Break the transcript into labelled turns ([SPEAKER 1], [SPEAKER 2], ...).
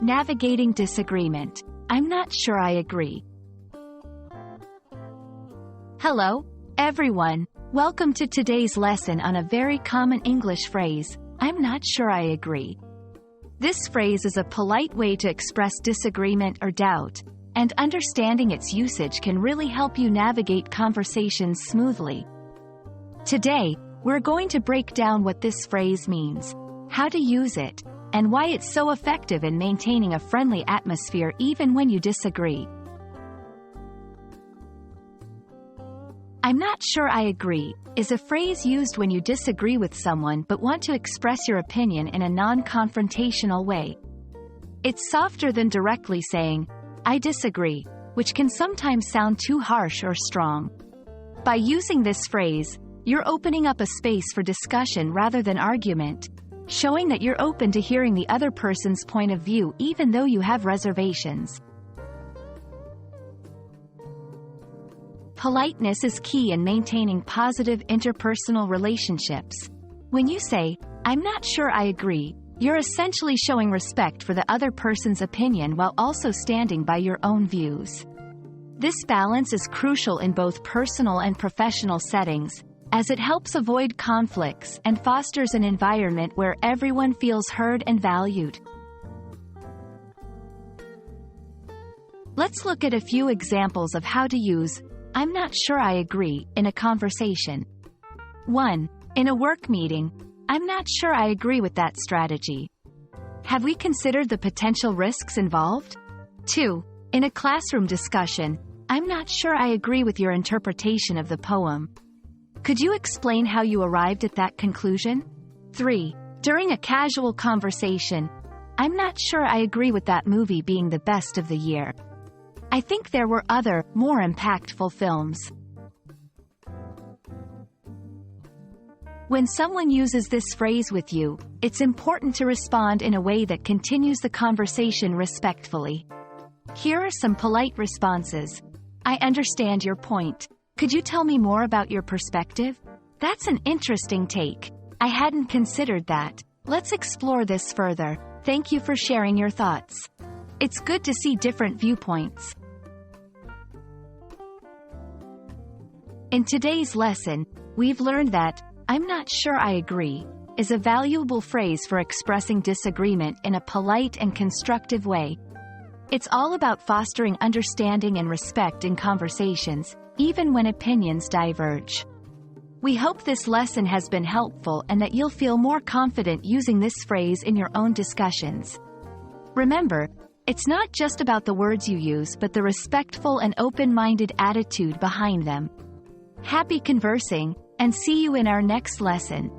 [SPEAKER 1] Navigating disagreement. I'm not sure I agree. Hello, everyone. Welcome to today's lesson on a very common English phrase, I'm not sure I agree. This phrase is a polite way to express disagreement or doubt, and understanding its usage can really help you navigate conversations smoothly. Today, we're going to break down what this phrase means, how to use it, and why it's so effective in maintaining a friendly atmosphere even when you disagree. I'm not sure I agree is a phrase used when you disagree with someone but want to express your opinion in a non-confrontational way. It's softer than directly saying, I disagree, which can sometimes sound too harsh or strong. By using this phrase, you're opening up a space for discussion rather than argument, showing that you're open to hearing the other person's point of view even though you have reservations. Politeness is key in maintaining positive interpersonal relationships. When you say, I'm not sure I agree, you're essentially showing respect for the other person's opinion while also standing by your own views. This balance is crucial in both personal and professional settings, as it helps avoid conflicts and fosters an environment where everyone feels heard and valued. Let's look at a few examples of how to use I'm not sure I agree in a conversation. 1. In a work meeting, I'm not sure I agree with that strategy. Have we considered the potential risks involved? 2. In a classroom discussion, I'm not sure I agree with your interpretation of the poem. Could you explain how you arrived at that conclusion? 3. During a casual conversation, I'm not sure I agree with that movie being the best of the year. I think there were other, more impactful films. When someone uses this phrase with you, it's important to respond in a way that continues the conversation respectfully. Here are some polite responses. I understand your point. Could you tell me more about your perspective? That's an interesting take. I hadn't considered that. Let's explore this further. Thank you for sharing your thoughts. It's good to see different viewpoints. In today's lesson, we've learned that, I'm not sure I agree, is a valuable phrase for expressing disagreement in a polite and constructive way. It's all about fostering understanding and respect in conversations, even when opinions diverge. We hope this lesson has been helpful and that you'll feel more confident using this phrase in your own discussions. Remember, it's not just about the words you use but the respectful and open-minded attitude behind them. Happy conversing, and see you in our next lesson.